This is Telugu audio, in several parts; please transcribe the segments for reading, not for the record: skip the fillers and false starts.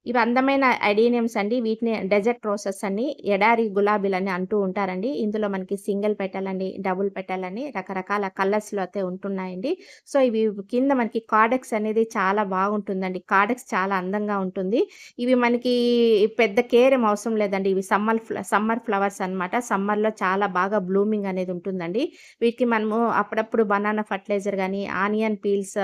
ఇవి అందమైన అడీనియమ్స్ అండి. వీటిని డెజర్ట్ రోసెస్ అని, ఎడారి గులాబీలని అంటూ ఉంటారండి. ఇందులో మనకి సింగిల్ పెటలని, డబుల్ పెటలని రకరకాల కలర్స్‌లో అయితే ఉంటున్నాయండి. సో, ఇవి కింద మనకి కార్డెక్స్ అనేది చాలా బాగుంటుందండి. కార్డెక్స్ చాలా అందంగా ఉంటుంది. ఇవి మనకి పెద్ద కేర్ ఏం అవసరం లేదండి. ఇవి సమ్మర్ ఫ్లవర్స్ అన్నమాట. సమ్మర్‌లో చాలా బాగా బ్లూమింగ్ అనేది ఉంటుందండి. వీటికి మనము అప్పుడప్పుడు బనానా ఫర్టిలైజర్ గాని, ఆనియన్ పీల్స్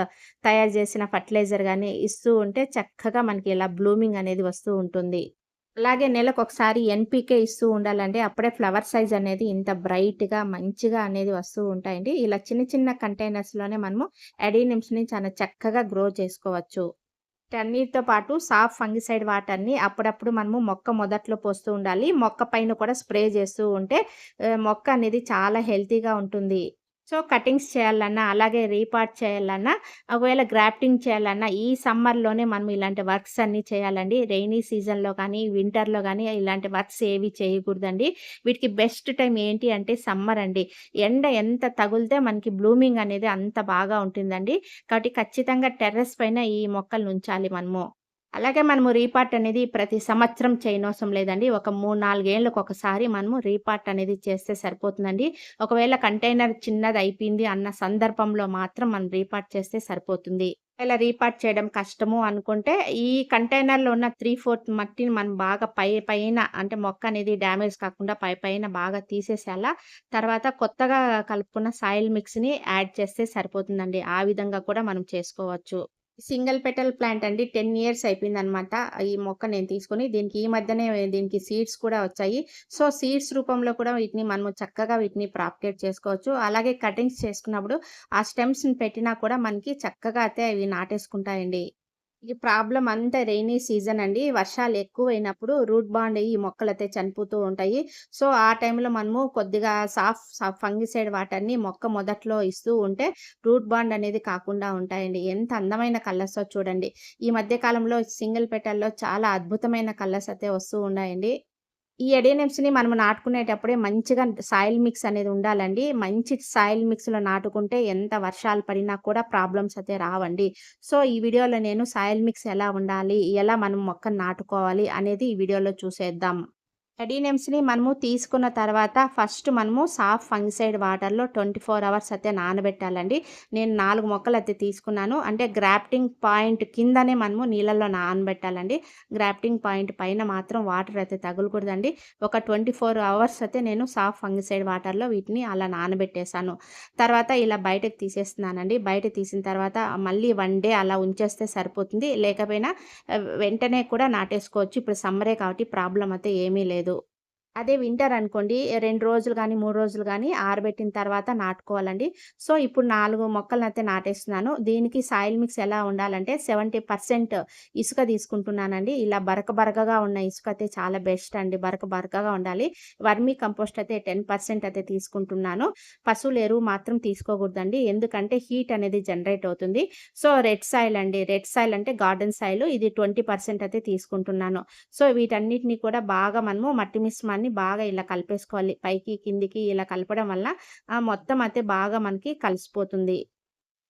తయారు చేసిన ఫర్టిలైజర్ గాని ఇస్తూ ఉంటే చక్కగా మనకి ఇలా బ్లూమింగ్ అనేది వస్తూ ఉంటుంది. అలాగే నెలకొకసారి ఎన్‌పీకే ఇస్తూ ఉండాలండి. అప్పుడే ఫ్లవర్ సైజ్ అనేది ఇంత బ్రైట్‌గా, మంచిగా అనేది వస్తూ ఉంటాయండి. ఇలా చిన్న చిన్న కంటైనర్స్‌లోనే మనము అడీనియమ్స్‌ని చాలా చక్కగా గ్రో చేసుకోవచ్చు. వీటన్నిటితో పాటు సాఫ్ ఫంగిసైడ్ వాటర్‌ని అప్పుడప్పుడు మనము మొక్క మొదట్లో పోస్తూ ఉండాలి. మొక్క పైన కూడా స్ప్రే చేస్తూ ఉంటే మొక్క అనేది చాలా హెల్తీగా ఉంటుంది. సో, కటింగ్స్ చేయాలన్నా, అలాగే రీపాట్ చేయాలన్నా, ఒకవేళ గ్రాఫ్టింగ్ చేయాలన్నా ఈ సమ్మర్‌లోనే మనం ఇలాంటి వర్క్స్ అన్నీ చేయాలండి. రెయినీ సీజన్‌లో కానీ, వింటర్‌లో గానీ ఇలాంటి వర్క్స్ ఏవి చేయకూడదండి. వీటికి బెస్ట్ టైమ్ ఏంటి అంటే సమ్మర్ అండి. ఎండ ఎంత తగులితే మనకి బ్లూమింగ్ అనేది అంత బాగా ఉంటుందండి. కాబట్టి ఖచ్చితంగా టెర్రస్ పైన ఈ మొక్కలనుంచాలి మనము. అలాగే మనము రీపాట్ అనేది ప్రతి సంవత్సరం చేయనవసరం లేదండి. ఒక 3, 4 ఏళ్ళకొకసారి మనము రీపాట్ అనేది చేస్తే సరిపోతుందండి. ఒకవేళ కంటైనర్ చిన్నదయిపోయింది అన్న సందర్భంలో మాత్రం మనం రీపాట్ చేస్తే సరిపోతుంది. ఇలా రీపాట్ చేయడం కష్టము అనుకుంటే, ఈ కంటైనర్‌లో ఉన్న 3/4 మట్టిని మనం బాగా పైన అంటే మొక్క అనేది డ్యామేజ్ కాకుండా పైన బాగా తీసేసేయాల. తర్వాత కొత్తగా కలుపుకున్న సాయిల్ మిక్స్‌ని యాడ్ చేస్తే సరిపోతుందండి. ఆ విధంగా కూడా మనం చేసుకోవచ్చు. సింగిల్ పెటల్ ప్లాంట్ అండి. 10 ఇయర్స్ అయిపోయిందనమాట. ఈ మొక్క నేను తీసుకొని. దీనికి ఈ మధ్యనే దీనికి సీడ్స్ కూడా వచ్చాయి. సో, సీడ్స్ రూపంలో కూడా వీటిని మనము చక్కగా వీటిని ప్రాపగేట్ చేసుకోవచ్చు. అలాగే కటింగ్స్ చేసుకున్నప్పుడు ఆ స్టెమ్స్‌ని పెట్టినా కూడా మనకి చక్కగా అయితే అవి నాటేసుకుంటాయండి. ఈ ప్రాబ్లమ్ అంతా రెయినీ సీజన్ అండి. వర్షాలు ఎక్కువైనప్పుడు రూట్ బాండ్ అయ్యి ఈ మొక్కలైతే చనిపోతూ ఉంటాయి. సో, ఆ టైంలో మనము కొద్దిగా ఫంగిసైడ్ వాటర్‌ని మొక్క మొదట్లో ఇస్తూ ఉంటే రూట్ బాండ్ అనేది కాకుండా ఉంటాయండి. ఎంత అందమైన కలర్సో చూడండి. ఈ మధ్య కాలంలో సింగిల్ పెటల్‌లో చాలా అద్భుతమైన కలర్స్ అయితే వస్తూ ఉన్నాయండి. ఈ ఎడేనియమ్స్‌ని మనము నాటుకునేటప్పుడే మంచిగా సాయిల్ మిక్స్ అనేది ఉండాలండి. మంచి సాయిల్ మిక్స్‌లో నాటుకుంటే ఎంత వర్షాలు పడినా కూడా ప్రాబ్లమ్స్ అయితే రావండి. సో, ఈ వీడియోలో నేను సాయిల్ మిక్స్ ఎలా ఉండాలి? ఎలా మనం మొక్కను నాటుకోవాలి? అనేది ఈ వీడియోలో చూసేద్దాం. అడీనియమ్స్‌ని మనము తీసుకున్న తర్వాత ఫస్ట్ మనము సాఫ్ట్ ఫంగిసైడ్ వాటర్‌లో 24 అవర్స్ అయితే నానబెట్టాలండి. నేను 4 మొక్కలైతే తీసుకున్నాను. అంటే గ్రాఫ్టింగ్ పాయింట్ కిందనే మనము నీళ్ళలో నానబెట్టాలండి. గ్రాఫ్టింగ్ పాయింట్ పైన మాత్రం వాటర్ అయితే తగలకూడదండి. ఒక 24 అవర్స్ అయితే నేను సాఫ్ట్ ఫంగిసైడ్ వాటర్‌లో వీటిని అలా నానబెట్టేసాను. తర్వాత ఇలా బయటకి తీసేస్తున్నానండి. బయట తీసిన తర్వాత మళ్ళీ 1 డే అలా ఉంచేస్తే సరిపోతుంది. లేకపోయినా వెంటనే కూడా నాటేసుకోవచ్చు. ఇప్పుడు సమ్మరే కాబట్టి ప్రాబ్లమ్ అయితే ఏమీ లేదు. అదే వింటర్ అనుకోండి 2 రోజులు గానీ, 3 రోజులు గానీ ఆరబెట్టిన తర్వాత నాటుకోవాలండి. సో, ఇప్పుడు 4 మొక్కలనైతే నాటేస్తున్నాను. దీనికి సాయిల్ మిక్స్ ఎలా ఉండాలంటే 70% ఇసుక తీసుకుంటున్నానండి. ఇలా బరకగా ఉన్న ఇసుక అయితే చాలా బెస్ట్ అండి. బరకగా ఉండాలి. వర్మీ కంపోస్ట్ అయితే 10% అయితే తీసుకుంటున్నాను. పశువుల ఎరువు మాత్రం తీసుకోకూడదండి. ఎందుకంటే హీట్ అనేది జనరేట్ అవుతుంది. సో, రెడ్ సాయిల్ అండి. రెడ్ సాయిల్ అంటే గార్డెన్ సాయిల్ ఇది 20% అయితే తీసుకుంటున్నాను. సో, వీటన్నిటిని కూడా బాగా మనము మట్టి మిశ్రమాన్ని బాగా ఇలా కలిపేసుకోవాలి. పైకి, కిందికి ఇలా కలపడం వల్ల మొత్తం అయితే బాగా మనకి కలిసిపోతుంది.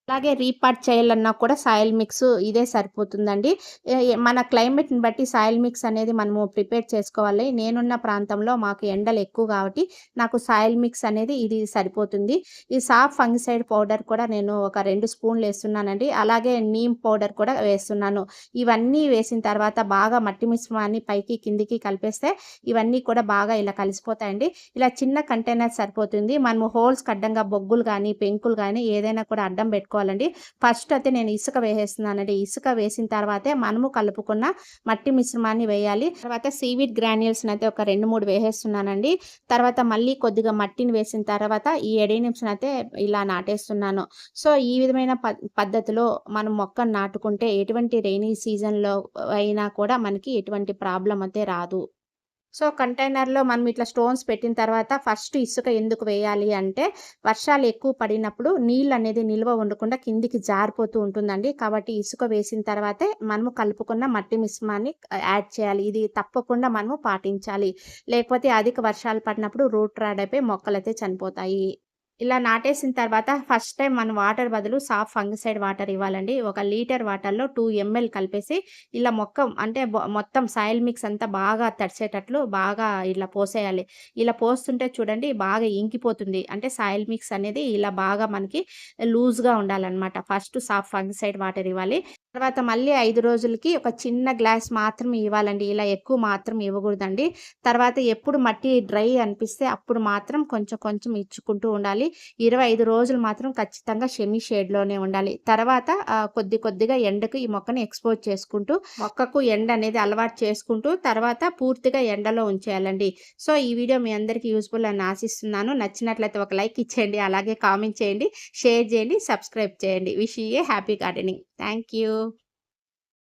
అలాగే రీపాట్ చేయాలన్నా కూడా సాయిల్ మిక్స్ ఇదే సరిపోతుందండి. ఎ ఎ మన క్లైమేట్‌ని బట్టి సాయిల్ మిక్స్ అనేది మనము ప్రిపేర్ చేసుకోవాలి. నేనున్న ప్రాంతంలో మాకు ఎండలు ఎక్కువ కాబట్టి నాకు సాయిల్ మిక్స్ అనేది ఇది సరిపోతుంది. ఈ సాఫ్ ఫంగిసైడ్ పౌడర్ కూడా నేను ఒక 2 స్పూన్‌లు ఏస్తున్నానండి. అలాగే నీమ్ పౌడర్ కూడా వేస్తున్నాను. ఇవన్నీ వేసిన తర్వాత బాగా మట్టి మిశ్రమాన్ని పైకి, కిందికి కలిపేస్తే ఇవన్నీ కూడా బాగా ఇలా కలిసిపోతాయండి. ఇలా చిన్న కంటైనర్ సరిపోతుంది. మనము హోల్స్‌కి అడ్డంగా బొగ్గులు గానీ, పెంకులు గానీ ఏదైనా కూడా అడ్డం పెట్టుకోవాలండి. ఫస్ట్ అయితే నేను ఇసుక వేసేస్తున్నానండి. ఇసుక వేసిన తర్వాతే మనము కలుపుకున్న మట్టి మిశ్రమాన్ని వేయాలి. తర్వాత సీవీడ్ గ్రాన్యూల్స్‌నైతే ఒక 2, 3 వేసేస్తున్నానండి. తర్వాత మళ్ళీ కొద్దిగా మట్టిని వేసిన తర్వాత ఈ ఎడేనియమ్స్‌నైతే ఇలా నాటేస్తున్నాను. సో, ఈ విధమైన పద్ధతిలో మనం మొక్కను నాటుకుంటే ఎటువంటి రెయినీ సీజన్‌లో అయినా కూడా మనకి ఎటువంటి ప్రాబ్లమ్ అయితే రాదు. సో, కంటైనర్‌లో మనం ఇట్లా స్టోన్స్ పెట్టిన తర్వాత ఫస్ట్ ఇసుక ఎందుకు వేయాలి అంటే, వర్షాలు ఎక్కువ పడినప్పుడు నీళ్ళనేది నిల్వ ఉండకుండా కిందికి జారిపోతూ ఉంటుందండి. కాబట్టి ఇసుక వేసిన తర్వాతే మనము కలుపుకున్న మట్టి మిశ్రమాన్ని యాడ్ చేయాలి. ఇది తప్పకుండా మనము పాటించాలి. లేకపోతే అధిక వర్షాలు పడినప్పుడు రూట్ రాడ్ అయిపోయి మొక్కలైతే చనిపోతాయి. ఇలా నాటేసిన తర్వాత ఫస్ట్ టైమ్ మనం వాటర్ బదులు సాఫ్ ఫంగిసైడ్ వాటర్ ఇవ్వాలండి. ఒక లీటర్ వాటర్‌లో 2 ఎంఎల్ కలిపేసి ఇలా అంటే మొత్తం సాయిల్ మిక్స్ అంతా బాగా తడిసేటట్లు బాగా ఇలా పోసేయాలి. ఇలా పోస్తుంటే చూడండి బాగా ఇంకిపోతుంది. అంటే సాయిల్ మిక్స్ అనేది ఇలా బాగా మనకి లూజ్‌గా ఉండాలనమాట. ఫస్ట్ సాఫ్ ఫంగిసైడ్ వాటర్ ఇవ్వాలి. తర్వాత మళ్ళీ 5 రోజులకి ఒక చిన్న గ్లాస్ మాత్రం ఇవ్వాలండి. ఇలా ఎక్కువ మాత్రం ఇవ్వకూడదండి. తర్వాత ఎప్పుడు మట్టి డ్రై అనిపిస్తే అప్పుడు మాత్రం కొంచెం కొంచెం ఇచ్చుకుంటూ ఉండాలి. 25 రోజులు మాత్రం ఖచ్చితంగా సెమీ షేడ్‌లోనే ఉండాలి. తర్వాత కొద్ది కొద్దిగా ఎండకు ఈ మొక్కని ఎక్స్‌పోజ్ చేసుకుంటూ, మొక్కకు ఎండ అనేది అలవాటు చేసుకుంటూ, తర్వాత పూర్తిగా ఎండలో ఉంచేయాలండి. సో, ఈ వీడియో మీ అందరికీ యూజ్‌ఫుల్ అని ఆశిస్తున్నాను. నచ్చినట్లయితే ఒక లైక్ ఇచ్చేయండి. అలాగే కామెంట్ చేయండి, షేర్ చేయండి, సబ్స్క్రైబ్ చేయండి. Wish you A happy gardening. Thank you.